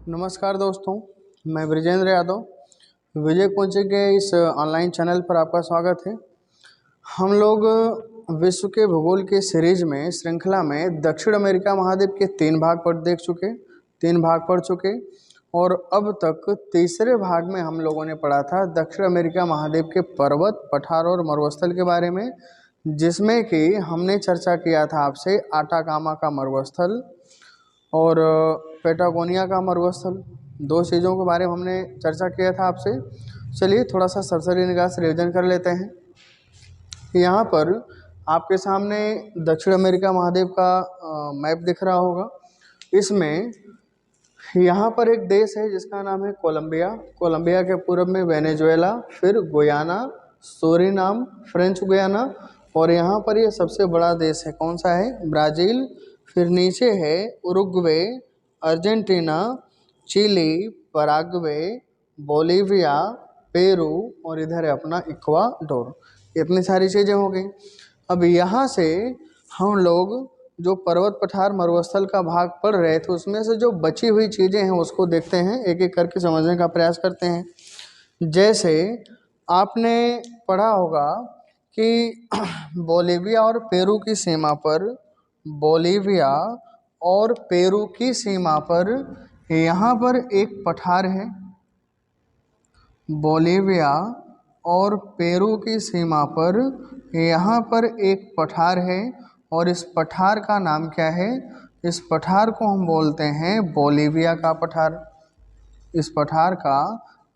नमस्कार दोस्तों, मैं ब्रिजेंद्र यादव। विजय कोचिंग के इस ऑनलाइन चैनल पर आपका स्वागत है। हम लोग विश्व के भूगोल के सीरीज में श्रृंखला में दक्षिण अमेरिका महाद्वीप के तीन भाग पढ़ चुके और अब तक तीसरे भाग में हम लोगों ने पढ़ा था दक्षिण अमेरिका महाद्वीप के पर्वत, पठार और मरुस्थल के बारे में, जिसमें कि हमने चर्चा किया था आपसे आटाकामा का मरुस्थल और पेटागोनिया का मरुस्थल। दो चीज़ों के बारे में हमने चर्चा किया था आपसे। चलिए थोड़ा सा सरसरी निगाह से रिवीजन कर लेते हैं। यहाँ पर आपके सामने दक्षिण अमेरिका महाद्वीप का मैप दिख रहा होगा। इसमें यहाँ पर एक देश है जिसका नाम है कोलंबिया। कोलंबिया के पूर्व में वेनेजुएला, फिर गुयाना, सूरीनाम, फ्रेंच गुयाना और यहाँ पर ये सबसे बड़ा देश है। कौन सा है? ब्राज़ील। फिर नीचे है Uruguay, Argentina, Chile, Paraguay, Bolivia, Peru और इधर है अपना इक्वाडोर। इतनी सारी चीज़ें हो गई। अब यहाँ से हम लोग जो पर्वत, पठार, मरुस्थल का भाग पढ़ रहे थे उसमें से जो बची हुई चीज़ें हैं उसको देखते हैं, एक एक करके समझने का प्रयास करते हैं। जैसे आपने पढ़ा होगा कि बोलीविया और पेरू की सीमा पर यहाँ पर एक पठार है। बोलीविया और पेरू की सीमा पर यहाँ पर एक पठार है और इस पठार का नाम क्या है? इस पठार को हम बोलते हैं बोलीविया का पठार। इस पठार का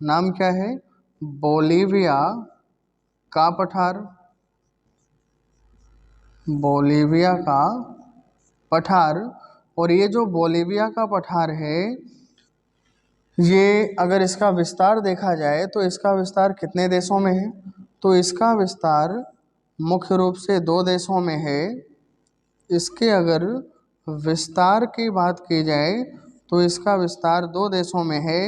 नाम क्या है? बोलीविया का पठार। बोलीविया का पठार। और ये जो बोलीविया का पठार है, ये अगर इसका विस्तार देखा जाए तो इसका विस्तार कितने देशों में है? तो इसका विस्तार मुख्य रूप से दो देशों में है। इसके अगर विस्तार की बात की जाए तो इसका विस्तार दो देशों में है।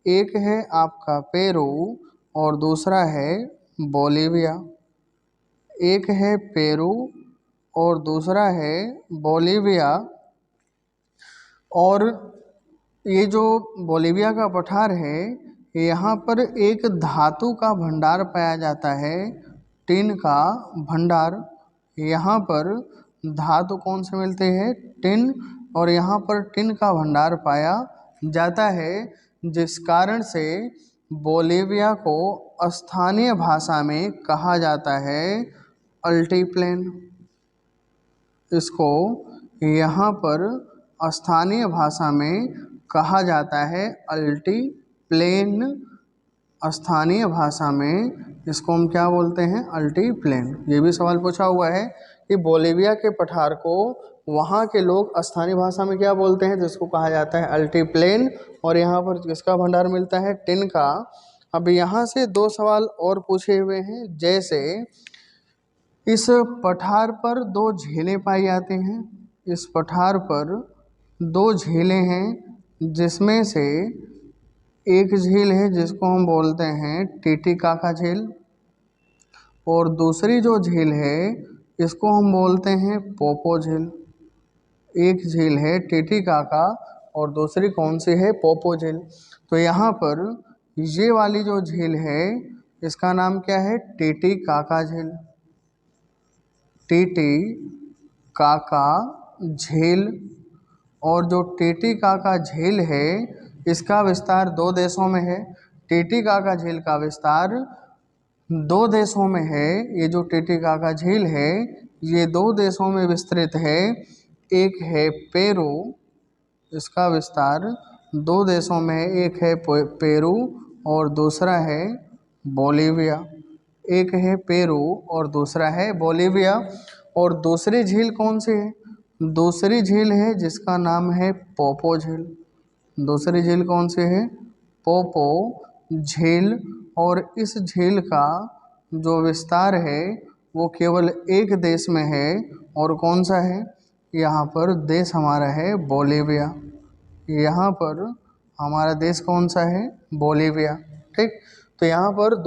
एक है आपका पेरू और दूसरा है बोलीविया। एक है पेरू और दूसरा है बोलीविया। और ये जो बोलीविया का पठार है, यहाँ पर एक धातु का भंडार पाया जाता है, टिन का भंडार। यहाँ पर धातु कौन से मिलते हैं? टिन। और यहाँ पर टिन का भंडार पाया जाता है, जिस कारण से बोलीविया को स्थानीय भाषा में कहा जाता है अल्टीप्लेन। इसको यहाँ पर स्थानीय भाषा में कहा जाता है अल्टीप्लेन। स्थानीय भाषा में इसको हम क्या बोलते हैं? अल्टीप्लेन। ये भी सवाल पूछा हुआ है कि बोलीविया के पठार को वहाँ के लोग स्थानीय भाषा में क्या बोलते हैं, जिसको कहा जाता है अल्टीप्लेन। और यहाँ पर किसका भंडार मिलता है? टिन का। अब यहाँ से दो सवाल और पूछे हुए हैं। जैसे इस पठार पर दो झीलें पाई जाती हैं। इस पठार पर दो झीलें हैं, जिसमें से एक झील है जिसको हम बोलते हैं टीटीकाका झील और दूसरी जो झील है इसको हम बोलते हैं पोपो झील। एक झील है टीटीकाका और दूसरी कौन सी है? पोपो झील। तो यहाँ पर ये वाली जो झील है इसका नाम क्या है? टीटीकाका झील। टीटीकाका झील। और जो टीटीकाका झील है इसका विस्तार दो देशों में है। टीटीकाका झील का विस्तार दो देशों में है। ये जो टीटीकाका झील है ये दो देशों में विस्तृत है। एक है पेरू, इसका विस्तार दो देशों में है। एक है पेरू और दूसरा है बोलीविया। एक है पेरू और दूसरा है बोलीविया। और दूसरी झील कौन सी है? दूसरी झील है जिसका नाम है पोपो झील। दूसरी झील कौन सी है? पोपो झील। और इस झील का जो विस्तार है वो केवल एक देश में है। और कौन सा है? यहाँ पर देश हमारा है बोलीविया। यहाँ पर हमारा देश कौन सा है? बोलीविया। ठीक। तो यहाँ पर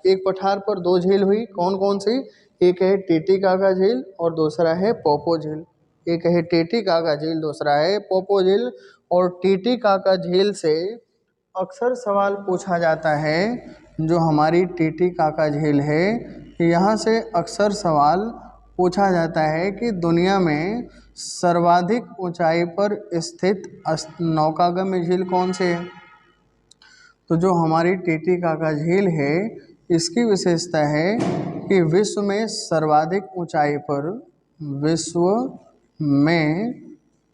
एक पठार पर दो झील हुई। कौन कौन सी? एक है टीटीकाका झील और दूसरा है पोपो झील। एक है टीटीकाका झील, दूसरा है पोपो झील। और टीटीकाका झील से अक्सर सवाल पूछा जाता है, जो हमारी टीटीकाका झील है यहाँ से अक्सर सवाल पूछा जाता है कि दुनिया में सर्वाधिक ऊंचाई पर स्थित नौकागम्य झील कौन से है। तो जो हमारी टीटीकाका झील है इसकी विशेषता है कि विश्व में सर्वाधिक ऊंचाई पर, विश्व में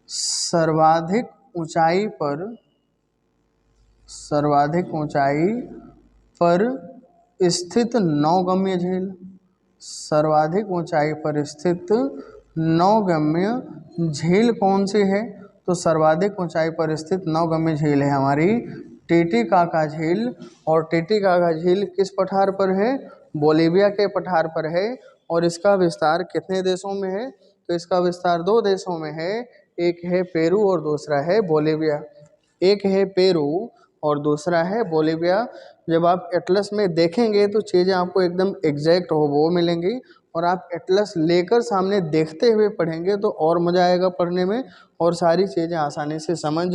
सर्वाधिक ऊंचाई पर, सर्वाधिक ऊंचाई पर स्थित नौगम्य झील, सर्वाधिक ऊंचाई पर स्थित नौगम्य झील कौन सी है। तो सर्वाधिक ऊंचाई पर स्थित नौगम्य झील है हमारी टीटीकाका झील। और टीटीकाका झील किस पठार पर है, बोलिविया के पठार पर है। और इसका विस्तार कितने देशों में है, तो इसका विस्तार 2 देशों में है, एक है पेरू और दूसरा है बोलिविया। एक है पेरू और दूसरा है बोलिविया। जब आप एटलस में देखेंगे तो चीज़ें आपको एकदम एग्जैक्ट हो वो मिलेंगी, और आप एटलस लेकर सामने देखते हुए पढ़ेंगे तो और मज़ा आएगा पढ़ने में, और सारी चीज़ें आसानी से समझ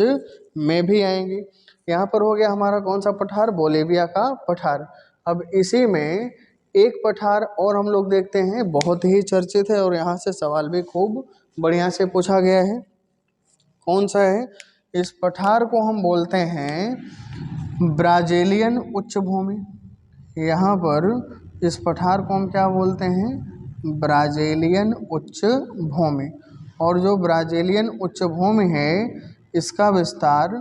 में भी आएंगी। यहाँ पर हो गया हमारा कौन सा पठार, बोलिविया का पठार। अब इसी में एक पठार और हम लोग देखते हैं, बहुत ही चर्चित है और यहाँ से सवाल भी खूब बढ़िया से पूछा गया है। कौन सा है, इस पठार को हम बोलते हैं ब्राज़ीलियन उच्च भूमि। यहाँ पर इस पठार को हम क्या बोलते हैं, ब्राज़ीलियन उच्च भूमि। और जो ब्राज़ीलियन उच्च भूमि है इसका विस्तार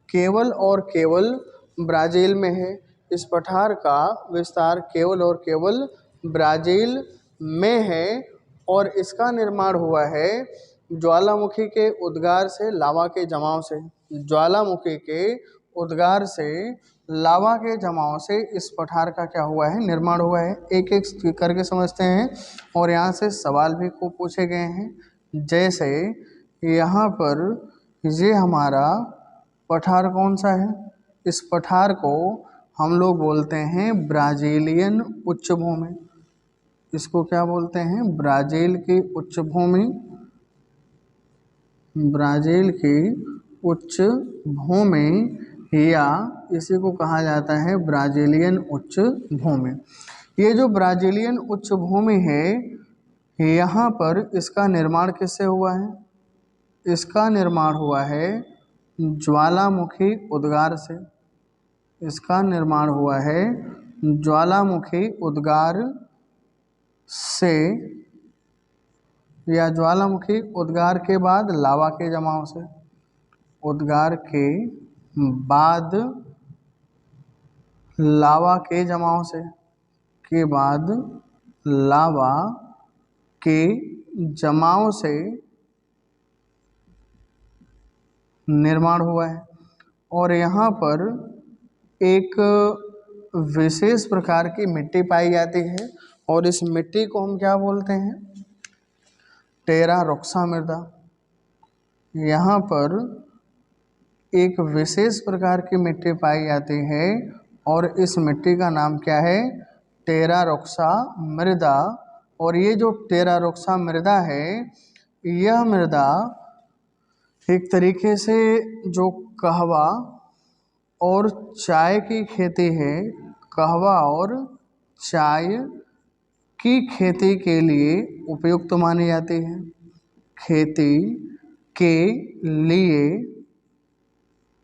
केवल और केवल ब्राज़ील में है। इस पठार का विस्तार केवल और केवल ब्राज़ील में है, और इसका निर्माण हुआ है ज्वालामुखी के उद्गार से, लावा के जमाव से। ज्वालामुखी के उद्गार से, लावा के जमाव से इस पठार का क्या हुआ है, निर्माण हुआ है। एक एक करके समझते हैं, और यहाँ से सवाल भी खूब पूछे गए हैं। जैसे यहाँ पर ये हमारा पठार कौन सा है, इस पठार को हम लोग बोलते हैं ब्राज़ीलियन उच्च भूमि। इसको क्या बोलते हैं, ब्राज़ील की उच्च भूमि, ब्राज़ील की उच्च भूमि, या इसी को कहा जाता है ब्राज़ीलियन उच्च भूमि। ये जो ब्राज़ीलियन उच्च भूमि है यहाँ पर इसका निर्माण किससे हुआ है, इसका निर्माण हुआ है ज्वालामुखी उद्गार से। इसका निर्माण हुआ है ज्वालामुखी उद्गार से, या ज्वालामुखी उद्गार के बाद लावा के जमाव से। उद्गार के बाद लावा के जमाव से, के बाद लावा के जमाव से निर्माण हुआ है। और यहाँ पर एक विशेष प्रकार की मिट्टी पाई जाती है, और इस मिट्टी को हम क्या बोलते हैं, टेरारोक्सा मृदा। यहाँ पर एक विशेष प्रकार की मिट्टी पाई जाती है, और इस मिट्टी का नाम क्या है, टेरारोक्सा मृदा। और ये जो टेरारोक्सा मृदा है, यह मृदा एक तरीके से जो कहवा और चाय की खेती है, कहवा और चाय की खेती के लिए उपयुक्त मानी जाती है। खेती के लिए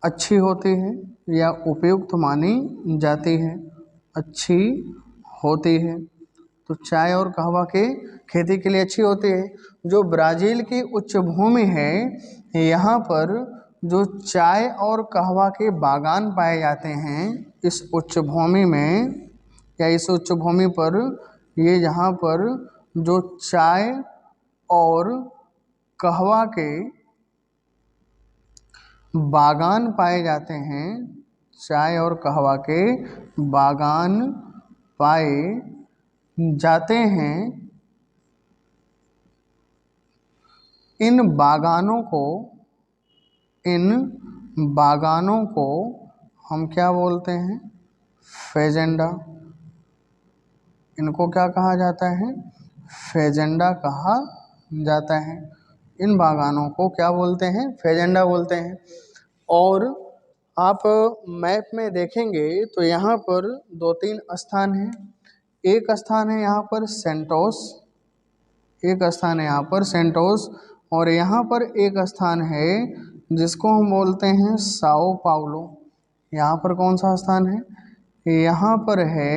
अच्छी होती है या उपयुक्त मानी जाती है, अच्छी होती है। तो चाय और कहवा के खेती के लिए अच्छी होती है। जो ब्राज़ील की उच्च भूमि है यहाँ पर जो चाय और कहवा के बागान पाए जाते हैं, इस उच्च भूमि में या इस उच्च भूमि पर, ये यहाँ पर जो चाय और कहवा के बागान पाए जाते हैं, चाय और कहवा के बागान पाए जाते हैं, इन बागानों को हम क्या बोलते हैं, फेजेंडा। इनको क्या कहा जाता है, फेजेंडा कहा जाता है। इन बागानों को क्या बोलते हैं? फेजेंडा बोलते हैं। और आप मैप में देखेंगे तो यहाँ पर 2-3 स्थान हैं। एक स्थान है यहाँ पर सेंटोस, एक स्थान है यहाँ पर सेंटोस, और यहाँ पर एक स्थान है जिसको हम बोलते हैं साओ पाउलो। यहाँ पर कौन सा स्थान है? यहाँ पर है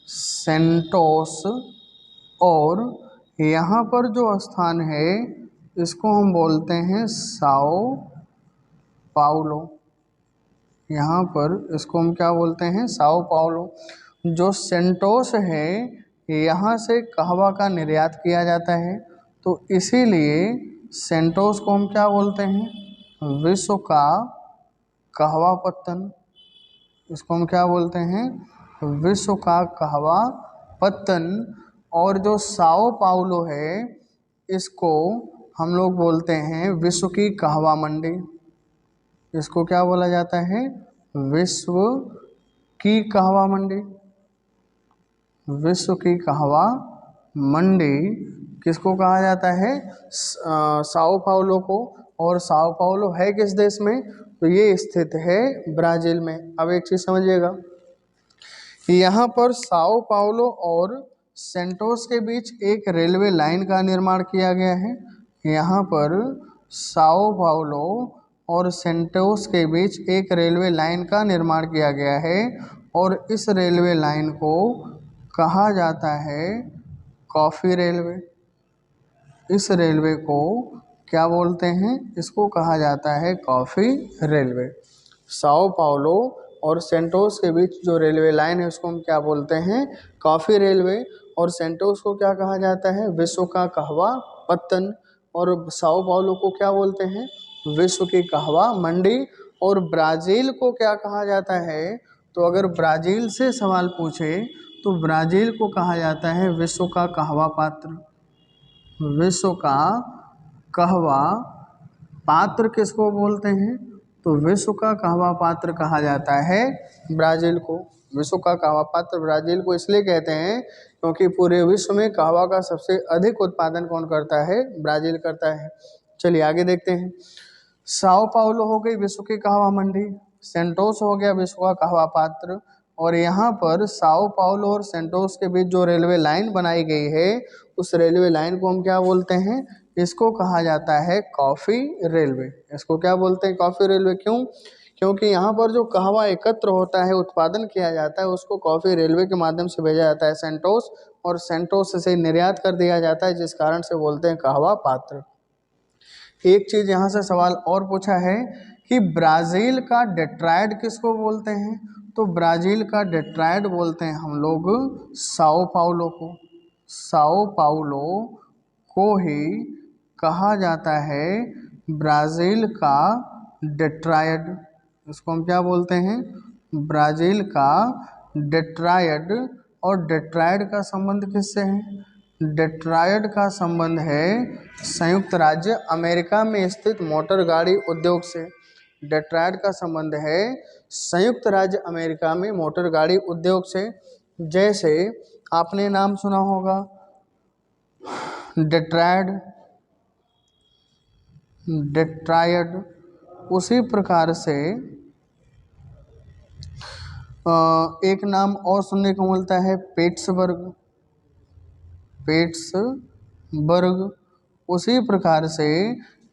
सेंटोस, और यहाँ पर जो स्थान है इसको हम बोलते हैं साओ पाउलो। यहाँ पर इसको हम क्या बोलते हैं? Sao Paulo. जो सेंटोस है यहाँ से कहवा का निर्यात किया जाता है, तो इसीलिए सेंटोस को हम क्या बोलते हैं? विश्व का कहवा पत्तन। इसको हम क्या बोलते हैं? विश्व का कहवा पत्तन। और जो साओ पाउलो है इसको हम लोग बोलते हैं विश्व की कहवा मंडी। इसको क्या बोला जाता है? विश्व की कहवा मंडी। विश्व की कहवा मंडी किसको कहा जाता है? साओ पाउलो को। और साओ पाउलो है किस देश में? तो ये स्थित है ब्राज़ील में। अब एक चीज़ समझिएगा, यहाँ पर साओ पाउलो और सेंटोस के बीच एक रेलवे लाइन का निर्माण किया गया है। यहाँ पर साओ पाउलो और सेंटोस के बीच एक रेलवे लाइन का निर्माण किया गया है, और इस रेलवे लाइन को कहा जाता है कॉफ़ी रेलवे। इस रेलवे को क्या बोलते हैं? इसको कहा जाता है कॉफ़ी रेलवे। साओ पाउलो और सेंटोस के बीच जो रेलवे लाइन है उसको हम क्या बोलते हैं? Coffee railway. और सेंटोस को क्या कहा जाता है? विश्व का कहवा पत्तन। और साओ पाउलो को क्या बोलते हैं? विश्व की कहवा मंडी। और ब्राज़ील को क्या कहा जाता है? तो अगर ब्राज़ील से सवाल पूछे तो ब्राज़ील को कहा जाता है विश्व का कहवा पात्र। विश्व का कहवा पात्र किसको बोलते हैं? तो विश्व का कहवा पात्र कहा जाता है ब्राज़ील को। विश्व का कहवा पात्र ब्राज़ील को इसलिए कहते हैं क्योंकि पूरे विश्व में कहवा का सबसे अधिक उत्पादन कौन करता है? ब्राज़ील करता है। चलिए आगे देखते हैं। साओ पाउलो हो गई विश्व की कहवा मंडी, सेंटोस हो गया विश्व का कहवा पात्र, और यहाँ पर साओ पाउलो और सेंटोस के बीच जो रेलवे लाइन बनाई गई है उस रेलवे लाइन को हम क्या बोलते हैं? इसको कहा जाता है कॉफ़ी रेलवे। इसको क्या बोलते हैं? Coffee railway. क्यों? क्योंकि यहाँ पर जो कहवा एकत्र होता है, उत्पादन किया जाता है, उसको कॉफ़ी रेलवे के माध्यम से भेजा जाता है सेंटोस, और सेंटोस से निर्यात कर दिया जाता है, जिस कारण से बोलते हैं कहवा पात्र। एक चीज़ यहाँ से सवाल और पूछा है कि ब्राज़ील का डेट्रायड किसको बोलते हैं? तो ब्राज़ील का डेट्रायड बोलते हैं हम लोग साओ पाउलो को। साओ पाउलो को ही कहा जाता है ब्राज़ील का डेट्रायड। इसको हम क्या बोलते हैं? ब्राज़ील का डेट्रायड। और डेट्रायड का संबंध किससे है? डेट्रायड का संबंध है संयुक्त राज्य अमेरिका में स्थित मोटर गाड़ी उद्योग से। डेट्रायड का संबंध है संयुक्त राज्य अमेरिका में मोटर गाड़ी उद्योग से। जैसे आपने नाम सुना होगा डेट्रायड, डेट्रायड, उसी प्रकार से एक नाम और सुनने को मिलता है पिट्सबर्ग। पिट्सबर्ग। उसी प्रकार से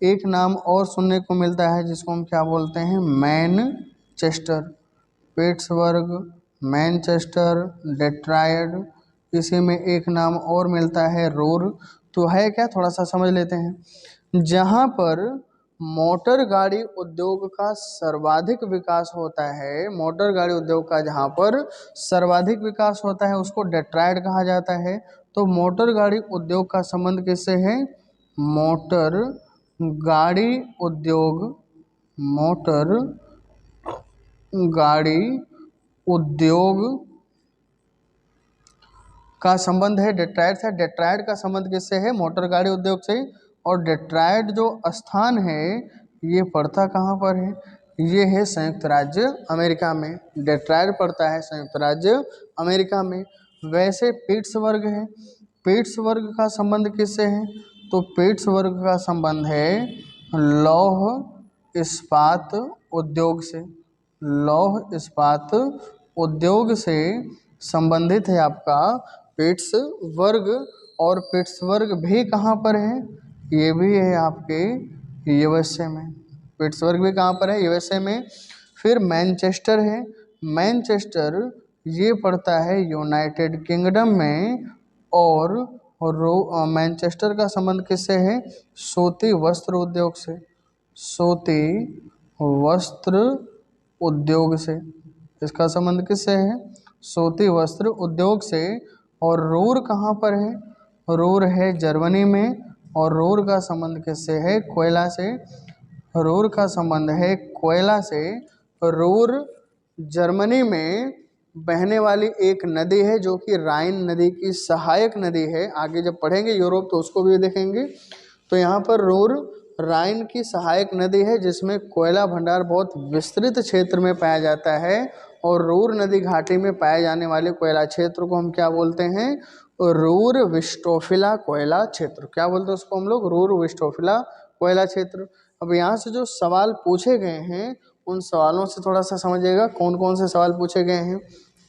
एक नाम और सुनने को मिलता है जिसको हम क्या बोलते हैं? मैनचेस्टर। पिट्सबर्ग, मैनचेस्टर, डेट्रायड, इसी में एक नाम और मिलता है रूर। तो है क्या? थोड़ा सा समझ लेते हैं। जहाँ पर मोटर गाड़ी उद्योग का सर्वाधिक विकास होता है, मोटर गाड़ी उद्योग का जहाँ पर सर्वाधिक विकास होता है उसको डेट्रायड कहा जाता है। तो मोटर गाड़ी उद्योग का संबंध किससे है? मोटर गाड़ी उद्योग, मोटर गाड़ी उद्योग का संबंध है डेट्रायड से। डेट्रायड का संबंध किससे है? मोटर गाड़ी उद्योग से। और डेट्रायड जो स्थान है ये पड़ता कहाँ पर है? ये है संयुक्त राज्य अमेरिका में। डेट्रायड पड़ता है संयुक्त राज्य अमेरिका में। वैसे पिट्सबर्ग है, पिट्सबर्ग का संबंध किससे है? तो पिट्सबर्ग का संबंध है लौह इस्पात उद्योग से। लौह इस्पात उद्योग से संबंधित है आपका पिट्सबर्ग। और पिट्सबर्ग भी कहाँ पर है? ये भी है आपके यूएसए में। पिट्सबर्ग भी कहाँ पर है? यूएसए में। फिर मैनचेस्टर है। मैनचेस्टर ये पड़ता है यूनाइटेड किंगडम में। और मैनचेस्टर का संबंध किससे है? सूती वस्त्र उद्योग से। सूती वस्त्र उद्योग से इसका संबंध किससे है? सूती वस्त्र उद्योग से। और रूर कहाँ पर है? रूर है जर्मनी में। और रूर का संबंध किससे है? कोयला से। रूर का संबंध है कोयला से। रूर जर्मनी में बहने वाली एक नदी है जो कि राइन नदी की सहायक नदी है। आगे जब पढ़ेंगे यूरोप तो उसको भी देखेंगे। तो यहाँ पर रूर राइन की सहायक नदी है जिसमें कोयला भंडार बहुत विस्तृत क्षेत्र में पाया जाता है। और रूर नदी घाटी में पाए जाने वाले कोयला क्षेत्र को हम क्या बोलते हैं? रूर विस्टोफिला कोयला क्षेत्र। क्या बोलते हैं उसको हम लोग? रूर विस्टोफिला कोयला क्षेत्र। अब यहाँ से जो सवाल पूछे गए हैं उन सवालों से थोड़ा सा समझिएगा कौन कौन से सवाल पूछे गए हैं।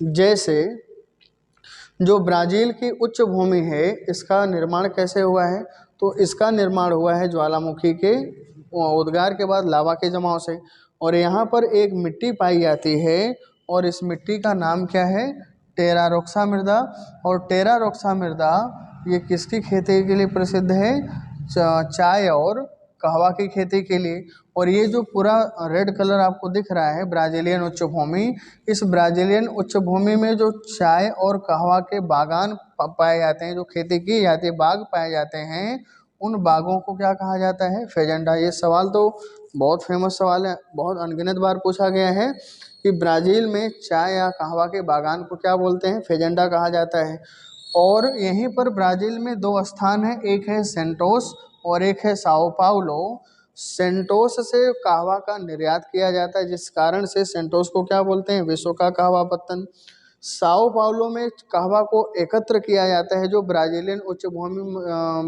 जैसे जो ब्राज़ील की उच्च भूमि है इसका निर्माण कैसे हुआ है? तो इसका निर्माण हुआ है ज्वालामुखी के उद्गार के बाद लावा के जमाव से। और यहाँ पर एक मिट्टी पाई जाती है और इस मिट्टी का नाम क्या है? टेरारोक्सा मृदा। और टेरारोक्सा मृदा ये किसकी खेती के लिए प्रसिद्ध है? चाय और कहवा की खेती के लिए। और ये जो पूरा रेड कलर आपको दिख रहा है ब्राज़ीलियन उच्च भूमि, इस ब्राज़ीलियन उच्च भूमि में जो चाय और कहवा के बागान पाए जाते हैं, जो खेती की जाती है, बाग पाए जाते हैं, उन बागों को क्या कहा जाता है? फेजेंडा। ये सवाल तो बहुत फेमस सवाल है, बहुत अनगिनत बार पूछा गया है कि ब्राज़ील में चाय या कहवा के बागान को क्या बोलते हैं? फेजेंडा कहा जाता है। और यहीं पर ब्राज़ील में दो स्थान हैं, एक है सेंटोस और एक है साओ पाउलो। सेंटोस से कहवा का निर्यात किया जाता है जिस कारण से सेंटोस को क्या बोलते हैं? विश्व का कहवा पत्तन। साओ पाउलो में कहवा को एकत्र किया जाता है जो ब्राज़ीलियन उच्च भूमि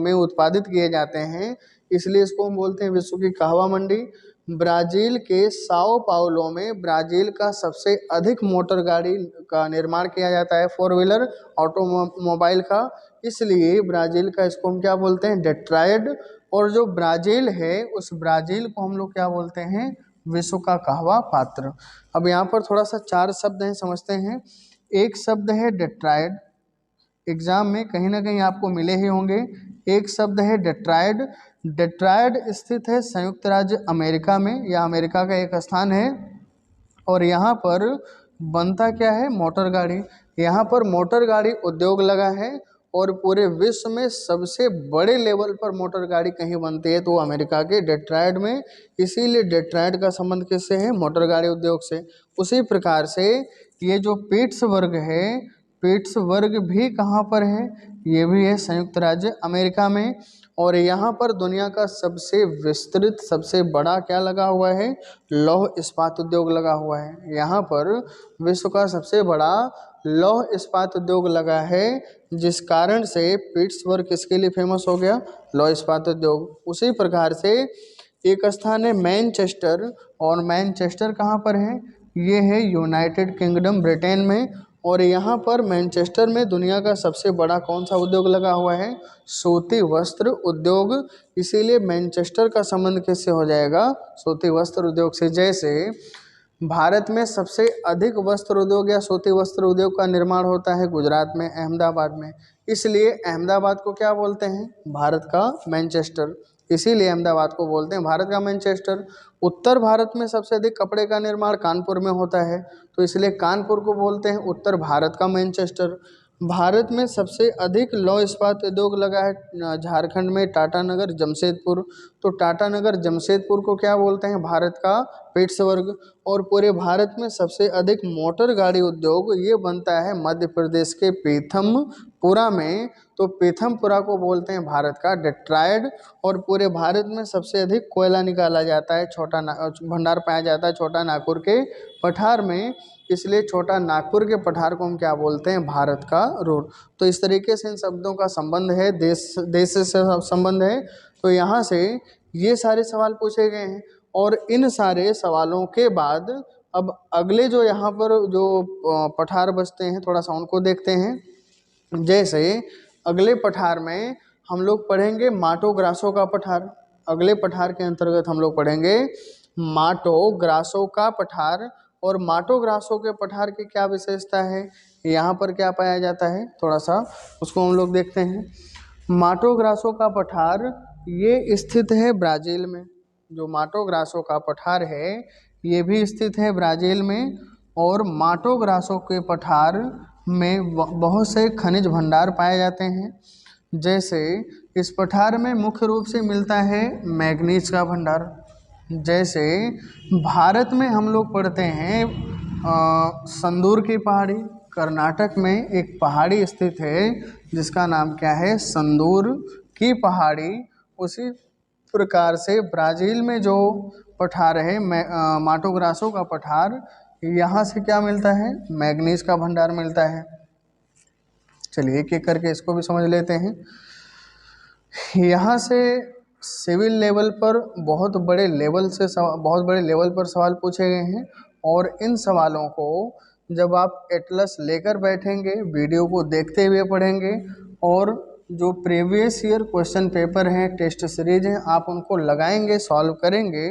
में उत्पादित किए जाते हैं, इसलिए इसको हम बोलते हैं विश्व की कहवा मंडी। ब्राज़ील के साओ पाउलो में ब्राज़ील का सबसे अधिक मोटर गाड़ी का निर्माण किया जाता है, 4 व्हीलर ऑटोमोबाइल का, इसलिए ब्राज़ील का इसको हम क्या बोलते हैं? डेट्रॉयट। और जो ब्राज़ील है उस ब्राज़ील को हम लोग क्या बोलते हैं? विश्व का कहवा पात्र। अब यहाँ पर थोड़ा सा 4 शब्द हैं, समझते हैं। एक शब्द है डेट्रॉयट, एग्जाम में कहीं ना कहीं आपको मिले ही होंगे। एक शब्द है डेट्रॉयट। डेट्रॉयट स्थित है संयुक्त राज्य अमेरिका में, या अमेरिका का एक स्थान है। और यहाँ पर बनता क्या है? मोटर गाड़ी। यहाँ पर मोटर गाड़ी उद्योग लगा है और पूरे विश्व में सबसे बड़े लेवल पर मोटर गाड़ी कहीं बनती है तो अमेरिका के डेट्रॉयट में। इसीलिए डेट्रॉयट का संबंध किससे है? मोटर गाड़ी उद्योग से। उसी प्रकार से ये जो पिट्सबर्ग है, पिट्सबर्ग भी कहाँ पर है? ये भी है संयुक्त राज्य अमेरिका में। और यहाँ पर दुनिया का सबसे विस्तृत सबसे बड़ा क्या लगा हुआ है? लौह इस्पात उद्योग लगा हुआ है। यहाँ पर विश्व का सबसे बड़ा लौह इस्पात उद्योग लगा है जिस कारण से पिट्सबर्ग किसके लिए फेमस हो गया? लौह इस्पात उद्योग। उसी प्रकार से एक स्थान है मैनचेस्टर। और मैनचेस्टर कहाँ पर है? ये है यूनाइटेड किंगडम ब्रिटेन में। और यहाँ पर मैनचेस्टर में दुनिया का सबसे बड़ा कौन सा उद्योग लगा हुआ है? सूती वस्त्र उद्योग। इसीलिए मैनचेस्टर का संबंध किससे हो जाएगा? सूती वस्त्र उद्योग से। जैसे भारत में सबसे अधिक वस्त्र उद्योग या सूती वस्त्र उद्योग का निर्माण होता है गुजरात में, अहमदाबाद में, इसलिए अहमदाबाद को क्या बोलते हैं? भारत का मैनचेस्टर। इसीलिए अहमदाबाद को बोलते हैं भारत का मैनचेस्टर। उत्तर भारत में सबसे अधिक कपड़े का निर्माण कानपुर में होता है तो इसलिए कानपुर को बोलते हैं उत्तर भारत का मैनचेस्टर। भारत में सबसे अधिक लौह इस्पात उद्योग लगा है झारखंड में, टाटानगर जमशेदपुर। तो टाटानगर जमशेदपुर को क्या बोलते हैं? भारत का पिट्सबर्ग। और पूरे भारत में सबसे अधिक मोटर गाड़ी उद्योग ये बनता है मध्य प्रदेश के पुरा में, तो पीथमपुरा को बोलते हैं भारत का डेट्रायड। और पूरे भारत में सबसे अधिक कोयला निकाला जाता है, भंडार पाया जाता है छोटा नागपुर के पठार में, इसलिए छोटा नागपुर के पठार को हम क्या बोलते हैं, भारत का रोड। तो इस तरीके से इन शब्दों का संबंध है, देश से संबंध है। तो यहाँ से ये सारे सवाल पूछे गए हैं। और इन सारे सवालों के बाद अब अगले जो यहाँ पर जो पठार बचते हैं, थोड़ा सा उनको देखते हैं। जैसे अगले पठार में हम लोग पढ़ेंगे माटो ग्रासो का पठार। अगले पठार के अंतर्गत हम लोग पढ़ेंगे माटो ग्रासो का पठार। और माटो ग्रासो के पठार की क्या विशेषता है, यहाँ पर क्या पाया जाता है, थोड़ा सा उसको हम लोग देखते हैं। माटो ग्रासो का पठार ये स्थित है ब्राज़ील में। जो माटो ग्रासो का पठार है ये भी स्थित है ब्राज़ील में। और माटो ग्रासो के पठार में बहुत से खनिज भंडार पाए जाते हैं। जैसे इस पठार में मुख्य रूप से मिलता है मैग्नीज का भंडार। जैसे भारत में हम लोग पढ़ते हैं संदूर की पहाड़ी, कर्नाटक में एक पहाड़ी स्थित है जिसका नाम क्या है, संदूर की पहाड़ी। उसी प्रकार से ब्राज़ील में जो पठार है माटो ग्रासो का पठार, यहाँ से क्या मिलता है, मैग्नीज का भंडार मिलता है। चलिए एक एक करके इसको भी समझ लेते हैं। यहाँ से सिविल लेवल पर बहुत बड़े लेवल पर सवाल पूछे गए हैं। और इन सवालों को जब आप एटलस लेकर बैठेंगे, वीडियो को देखते हुए पढ़ेंगे, और जो प्रीवियस ईयर क्वेश्चन पेपर हैं, टेस्ट सीरीज हैं, आप उनको लगाएंगे, सॉल्व करेंगे,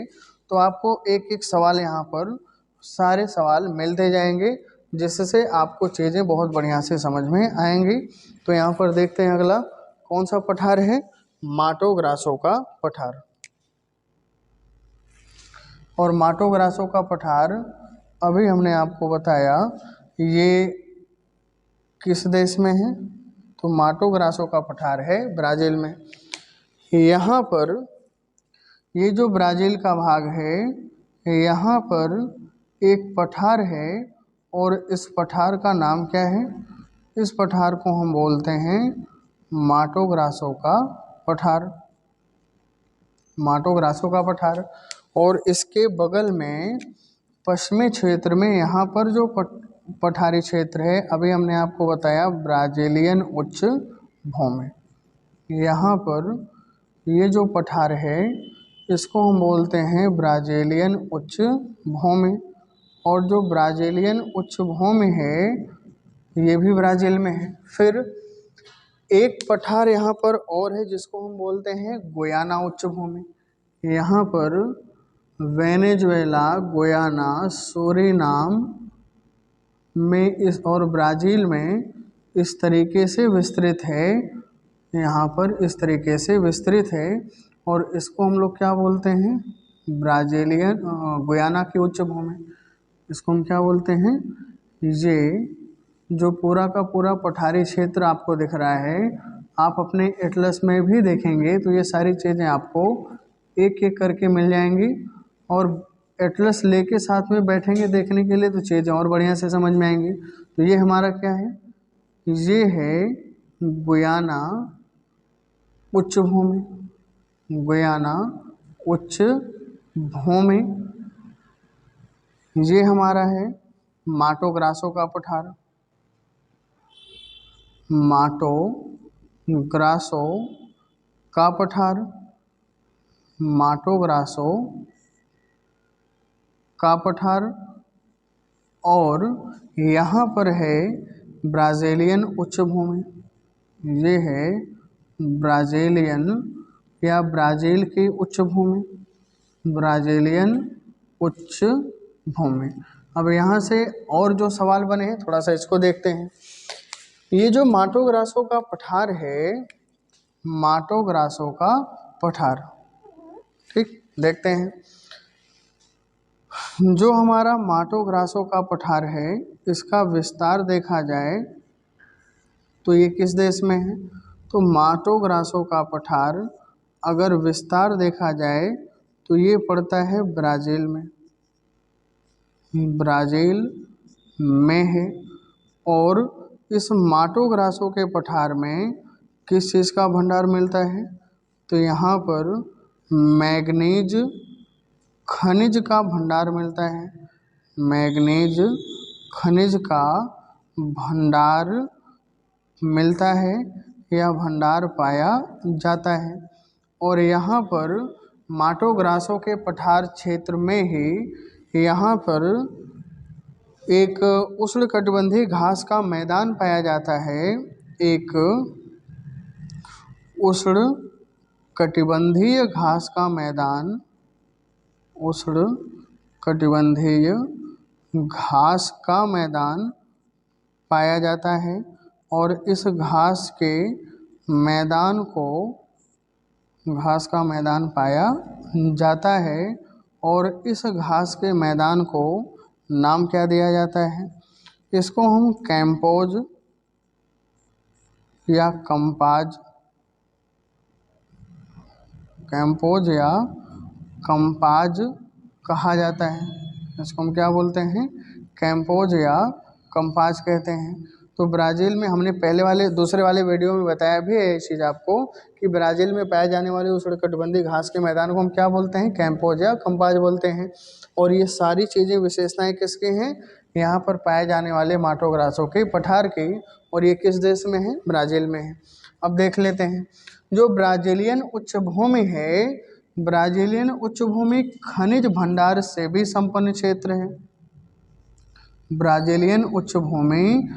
तो आपको एक एक सवाल यहाँ पर सारे सवाल मिलते जाएंगे, जिससे आपको चीज़ें बहुत बढ़िया से समझ में आएंगी। तो यहाँ पर देखते हैं अगला कौन सा पठार है, माटो ग्रासो का पठार। और माटो ग्रासो का पठार अभी हमने आपको बताया ये किस देश में है, तो माटो ग्रासो का पठार है ब्राज़ील में। यहाँ पर ये जो ब्राज़ील का भाग है, यहाँ पर एक पठार है, और इस पठार का नाम क्या है, इस पठार को हम बोलते हैं माटो ग्रासो का पठार। माटो ग्रासो का पठार। और इसके बगल में पश्चिमी क्षेत्र में यहाँ पर जो पठारी क्षेत्र है, अभी हमने आपको बताया ब्राज़ीलियन उच्च भूमि। यहाँ पर ये जो पठार है इसको हम बोलते हैं ब्राज़ीलियन उच्च भूमि। और जो ब्राज़ीलियन उच्च भूमि है ये भी ब्राज़ील में है। फिर एक पठार यहाँ पर और है जिसको हम बोलते हैं गुयाना उच्च भूमि। यहाँ पर वेनेजुएला, गुयाना, सूरीनाम में इस और ब्राज़ील में इस तरीके से विस्तृत है, यहाँ पर इस तरीके से विस्तृत है। और इसको हम लोग क्या बोलते हैं, ब्राज़ीलियन गुयाना की उच्च भूमि। इसको हम क्या बोलते हैं, ये जो पूरा का पूरा पठारी क्षेत्र आपको दिख रहा है, आप अपने एटलस में भी देखेंगे तो ये सारी चीज़ें आपको एक एक करके मिल जाएंगी। और एटलस लेके साथ में बैठेंगे देखने के लिए तो चीज़ें और बढ़िया से समझ में आएंगी। तो ये हमारा क्या है, ये है गुयाना उच्च भूमि। गुयाना उच्च भूमि। ये हमारा है माटो ग्रासो का पठार। माटो ग्रासो का पठार, माटो ग्रासो का पठार। और यहाँ पर है ब्राज़ीलियन उच्च भूमि। ये है ब्राज़ीलियन या ब्राज़ील की उच्च भूमि, ब्राज़ीलियन उच्च भूमि। अब यहाँ से और जो सवाल बने हैं थोड़ा सा इसको देखते हैं। ये जो माटो ग्रासो का पठार है, माटो ग्रासो का पठार, ठीक, देखते हैं। जो हमारा माटो ग्रासो का पठार है इसका विस्तार देखा जाए तो ये किस देश में है, तो माटो ग्रासो का पठार अगर विस्तार देखा जाए तो ये पड़ता है ब्राज़ील में, ब्राज़ील में है। और इस माटो ग्रासो के पठार में किस चीज़ का भंडार मिलता है? तो यहाँ पर मैग्नीज खनिज का भंडार मिलता है। मैग्नीज खनिज का भंडार मिलता है या भंडार पाया जाता है। और यहाँ पर माटो ग्रासो के पठार क्षेत्र में ही यहाँ पर एक उष्णकटिबंधीय घास का मैदान पाया जाता है। एक उष्णकटिबंधीय घास का मैदान, उष्णकटिबंधीय घास का मैदान पाया जाता है। और इस घास का मैदान पाया जाता है। और इस घास के मैदान को नाम क्या दिया जाता है? इसको हम कैंपोज या कंपाज कहा जाता है। इसको हम क्या बोलते हैं? कैंपोज या कंपाज कहते हैं। तो ब्राज़ील में हमने दूसरे वाले वीडियो में बताया भी है ये चीज़ आपको कि ब्राज़ील में पाए जाने वाले उष्णकटिबंधीय घास के मैदान को हम क्या बोलते हैं? कैंपोज या कंपाज बोलते हैं। और ये सारी चीज़ें विशेषताएं किसके हैं? यहाँ पर पाए जाने वाले माटो ग्रासो के पठार की। और ये किस देश में है? ब्राज़ील में है। अब देख लेते हैं, जो ब्राज़ीलियन उच्चभूमि है, ब्राज़ीलियन उच्चभूमि खनिज भंडार से भी संपन्न क्षेत्र है। ब्राज़ीलियन उच्चभूमि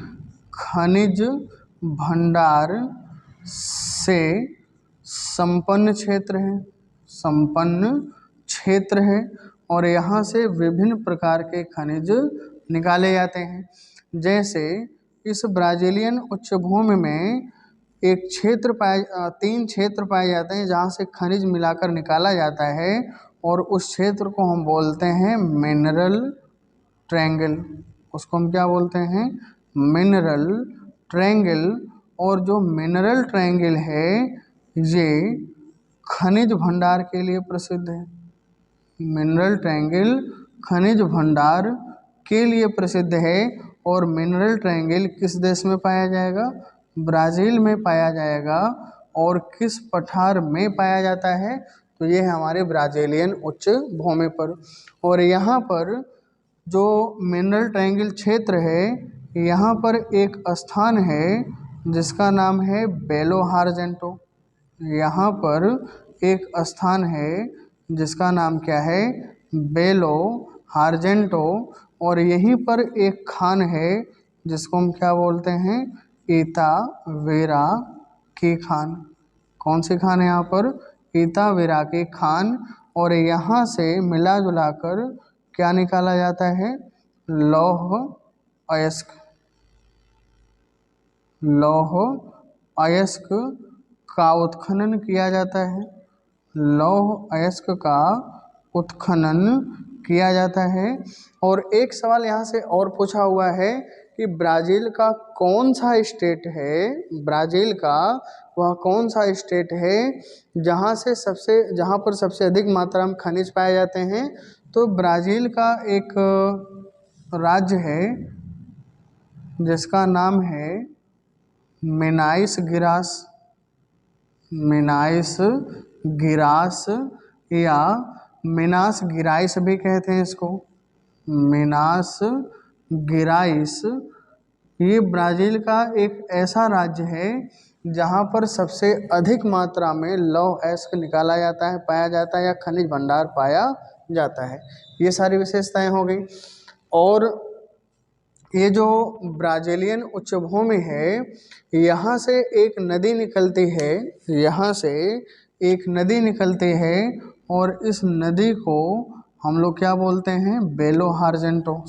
खनिज भंडार से संपन्न क्षेत्र है। और यहाँ से विभिन्न प्रकार के खनिज निकाले जाते हैं। जैसे इस ब्राज़ीलियन उच्चभूमि में तीन क्षेत्र पाए जाते हैं जहाँ से खनिज मिलाकर निकाला जाता है। और उस क्षेत्र को हम बोलते हैं मिनरल ट्रायंगल। उसको हम क्या बोलते हैं? Mineral triangle. और जो मिनरल ट्रायंगल है ये खनिज भंडार के लिए प्रसिद्ध है। मिनरल ट्रायंगल खनिज भंडार के लिए प्रसिद्ध है। और मिनरल ट्रायंगल किस देश में पाया जाएगा? ब्राज़ील में पाया जाएगा। और किस पठार में पाया जाता है? तो ये है हमारे ब्राज़ीलियन उच्च भूमि पर। और यहाँ पर जो मिनरल ट्रायंगल क्षेत्र है, यहाँ पर एक स्थान है जिसका नाम है बेलो हारजेंटो। यहाँ पर एक स्थान है जिसका नाम क्या है? बेलो हारजेंटो। और यहीं पर एक खान है जिसको हम क्या बोलते हैं? इतावेरा की खान। कौन सी खान है यहाँ पर? इतावेरा की खान। और यहाँ से मिला जुला कर क्या निकाला जाता है? लौह अयस्क का उत्खनन किया जाता है। लौह अयस्क का उत्खनन किया जाता है। और एक सवाल यहाँ से और पूछा हुआ है कि ब्राज़ील का कौन सा स्टेट है, ब्राज़ील का वह कौन सा स्टेट है जहाँ पर सबसे अधिक मात्रा में खनिज पाए जाते हैं? तो ब्राज़ील का एक राज्य है जिसका नाम है मिनास गिरास या मिनास गिराइस भी कहते हैं इसको। मिनास गिराइस ये ब्राज़ील का एक ऐसा राज्य है जहाँ पर सबसे अधिक मात्रा में लौह अयस्क निकाला जाता है, पाया जाता है या खनिज भंडार पाया जाता है। ये सारी विशेषताएं हो गई। और ये जो ब्राज़ीलियन उच्चभूमि है, यहाँ से एक नदी निकलती है। और इस नदी को हम लोग क्या बोलते हैं? बेलो हारजेंटो।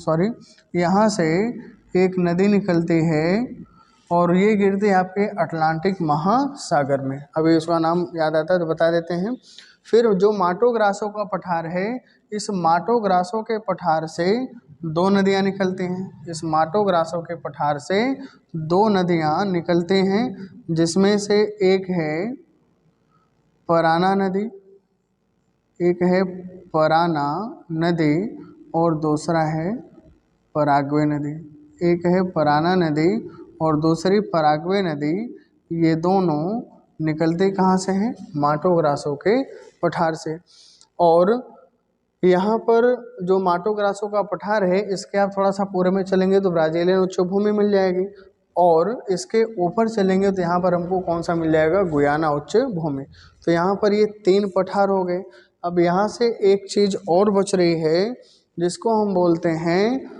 यहाँ से एक नदी निकलती है और ये गिरती है आपके अटलांटिक महासागर में। अभी उसका नाम याद आता है तो बता देते हैं। फिर जो माटो ग्रासो का पठार है, इस माटो ग्रासो के पठार से दो नदियाँ निकलती हैं। इस माटो ग्रासो के पठार से दो नदियाँ निकलती हैं, जिसमें से एक है पराना नदी और दूसरा है पराग्वे नदी। एक है पराना नदी और दूसरी पराग्वे नदी, ये दोनों निकलते कहाँ से हैं? माटो ग्रासो के पठार से। और यहाँ पर जो माटो ग्रासो का पठार है, इसके आप थोड़ा सा पूर्व में चलेंगे तो ब्राजीलियन उच्च भूमि मिल जाएगी, और इसके ऊपर चलेंगे तो यहाँ पर हमको कौन सा मिल जाएगा? गुयाना उच्च भूमि। तो यहाँ पर ये 3 पठार हो गए। अब यहाँ से एक चीज़ और बच रही है जिसको हम बोलते हैं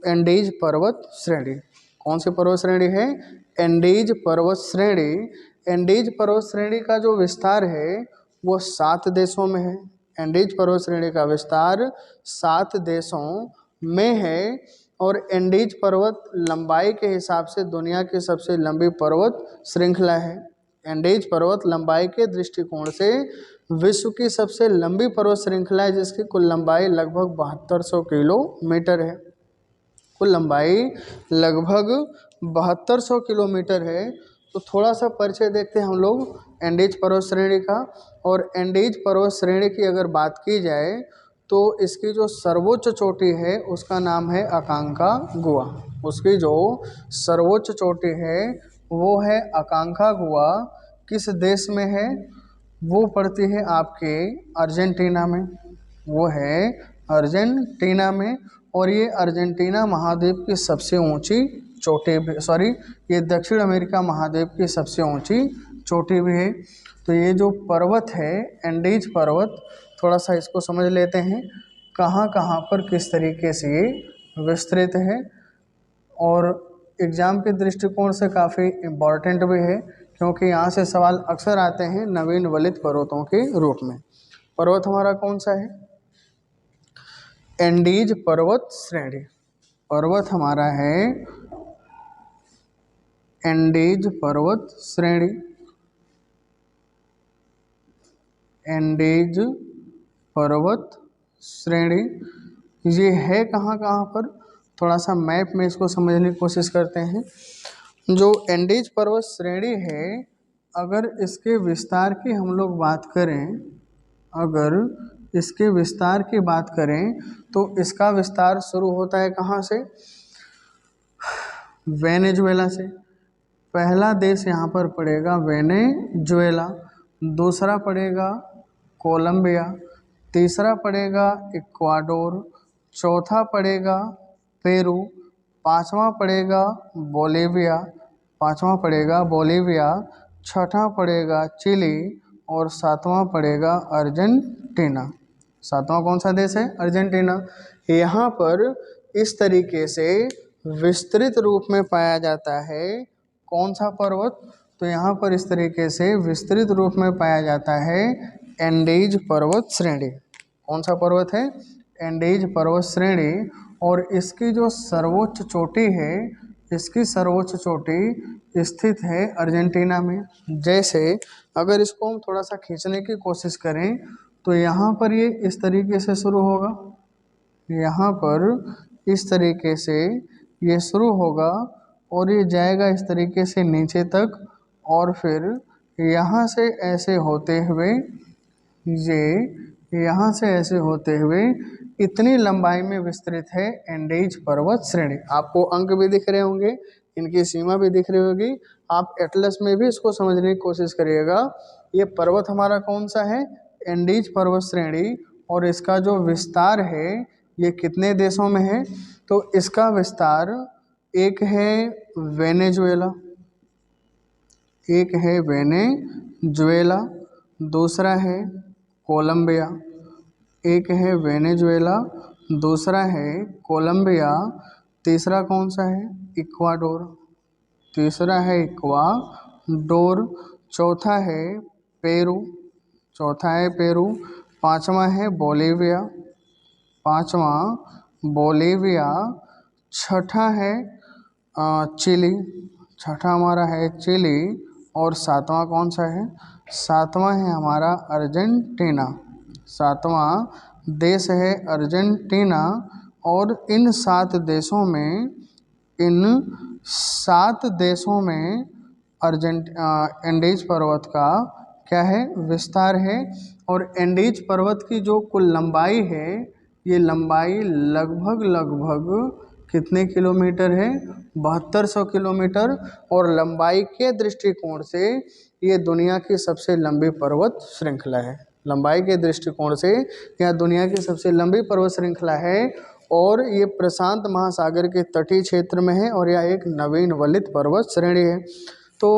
एंडीज पर्वत श्रेणी। कौन सी पर्वत श्रेणी है? एंडीज पर्वत श्रेणी। एंडीज पर्वत श्रेणी का जो विस्तार है वो 7 देशों में है। एंडीज पर्वत श्रेणी का विस्तार 7 देशों में है, और एंडीज पर्वत लंबाई के हिसाब से दुनिया की सबसे लंबी पर्वत श्रृंखला है। एंडीज पर्वत लंबाई के दृष्टिकोण से विश्व की सबसे लंबी पर्वत श्रृंखला है, जिसकी कुल लंबाई लगभग 7200 किलोमीटर है। कुल लंबाई लगभग 7200 किलोमीटर है। तो थोड़ा सा परिचय देखते हैं हम लोग एंडीज पर्वत श्रेणी का। और एंडीज पर्वत श्रेणी की अगर बात की जाए तो इसकी जो सर्वोच्च चोटी है उसका नाम है अकांकागुआ। उसकी जो सर्वोच्च चोटी है वो है अकांकागुआ। किस देश में है? वो पड़ती है आपके अर्जेंटीना में। वो है अर्जेंटीना में, और ये अर्जेंटीना महाद्वीप की सबसे ऊंची चोटी भी, सॉरी, ये दक्षिण अमेरिका महाद्वीप की सबसे ऊंची चोटी भी है। तो ये जो पर्वत है एंडीज पर्वत, थोड़ा सा इसको समझ लेते हैं कहाँ कहाँ पर किस तरीके से ये विस्तृत है, और एग्ज़ाम के दृष्टिकोण से काफ़ी इम्पॉर्टेंट भी है, क्योंकि यहाँ से सवाल अक्सर आते हैं नवीन वलित पर्वतों के रूप में। पर्वत हमारा कौन सा है? एंडीज पर्वत श्रेणी। पर्वत हमारा है एंडीज पर्वत श्रेणी। एंडीज पर्वत श्रेणी ये है कहाँ कहाँ पर? थोड़ा सा मैप में इसको समझने की कोशिश करते हैं। जो एंडीज पर्वत श्रेणी है, अगर इसके विस्तार की हम लोग बात करें, अगर इसके विस्तार की बात करें तो इसका विस्तार शुरू होता है कहाँ से? वेनेजुएला से। पहला देश यहाँ पर पड़ेगा वेनेजुएला, दूसरा पड़ेगा कोलंबिया, तीसरा पड़ेगा इक्वाडोर, चौथा पड़ेगा पेरू, पांचवा पड़ेगा बोलीविया, छठा पड़ेगा चिली, और सातवां पड़ेगा अर्जेंटीना। सातवां कौन सा देश है? अर्जेंटीना। यहाँ पर इस तरीके से विस्तृत रूप में पाया जाता है कौन सा पर्वत? तो यहाँ पर इस तरीके से विस्तृत रूप में पाया जाता है एंडीज पर्वत श्रेणी। कौन सा पर्वत है? एंडीज पर्वत श्रेणी। और इसकी जो सर्वोच्च चोटी है, इसकी सर्वोच्च चोटी स्थित है अर्जेंटीना में। जैसे अगर इसको हम थोड़ा सा खींचने की कोशिश करें तो यहाँ पर ये इस तरीके से शुरू होगा, यहाँ पर इस तरीके से ये शुरू होगा, और ये जाएगा इस तरीके से नीचे तक, और फिर यहाँ से ऐसे होते हुए ये यहाँ से ऐसे होते हुए इतनी लंबाई में विस्तृत है एंडीज पर्वत श्रेणी। आपको अंक भी दिख रहे होंगे, इनकी सीमा भी दिख रही होगी। आप एटलस में भी इसको समझने की कोशिश करिएगा। ये पर्वत हमारा कौन सा है? एंडीज पर्वत श्रेणी। और इसका जो विस्तार है ये कितने देशों में है? तो इसका विस्तार एक है वेनेजुएला, दूसरा है कोलंबिया, एक है वेनेजुएला, दूसरा है कोलंबिया, तीसरा कौन सा है? इक्वाडोर, चौथा है पेरू, पांचवा है बोलीविया, छठा है चिली, छठा हमारा है चिली, और सातवां कौन सा है? सातवां है हमारा अर्जेंटीना। सातवां देश है अर्जेंटीना। और इन 7 देशों में एंडीज पर्वत का क्या है? विस्तार है। और एंडीज पर्वत की जो कुल लंबाई है, ये लंबाई लगभग कितने किलोमीटर है? 7200 किलोमीटर। और लंबाई के दृष्टिकोण से ये दुनिया की सबसे लंबी पर्वत श्रृंखला है। लंबाई के दृष्टिकोण से यह दुनिया की सबसे लंबी पर्वत श्रृंखला है और ये प्रशांत महासागर के तटीय क्षेत्र में है और यह एक नवीन वलित पर्वत श्रेणी है। तो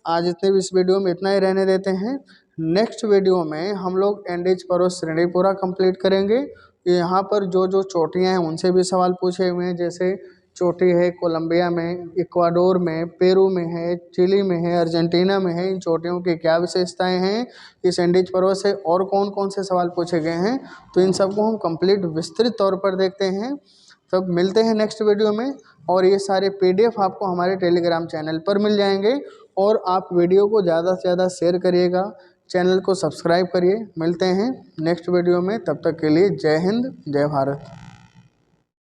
आज इतने इस वीडियो में इतना ही रहने देते हैं। नेक्स्ट वीडियो में हम लोग एंडीज पर्वत श्रेणी पूरा कंप्लीट करेंगे। यहाँ पर जो जो चोटियाँ हैं उनसे भी सवाल पूछे हुए हैं, जैसे चोटी है कोलंबिया में, इक्वाडोर में, पेरू में है, चिली में है, अर्जेंटीना में है। इन चोटियों की क्या विशेषताएं हैं इस एंडीज पर्वत से और कौन कौन से सवाल पूछे गए हैं, तो इन सबको हम कंप्लीट विस्तृत तौर पर देखते हैं। तब मिलते हैं नेक्स्ट वीडियो में। और ये सारे PDF आपको हमारे टेलीग्राम चैनल पर मिल जाएंगे। और आप वीडियो को ज़्यादा से ज़्यादा शेयर करिएगा, चैनल को सब्सक्राइब करिए। मिलते हैं नेक्स्ट वीडियो में, तब तक के लिए जय हिंद, जय भारत।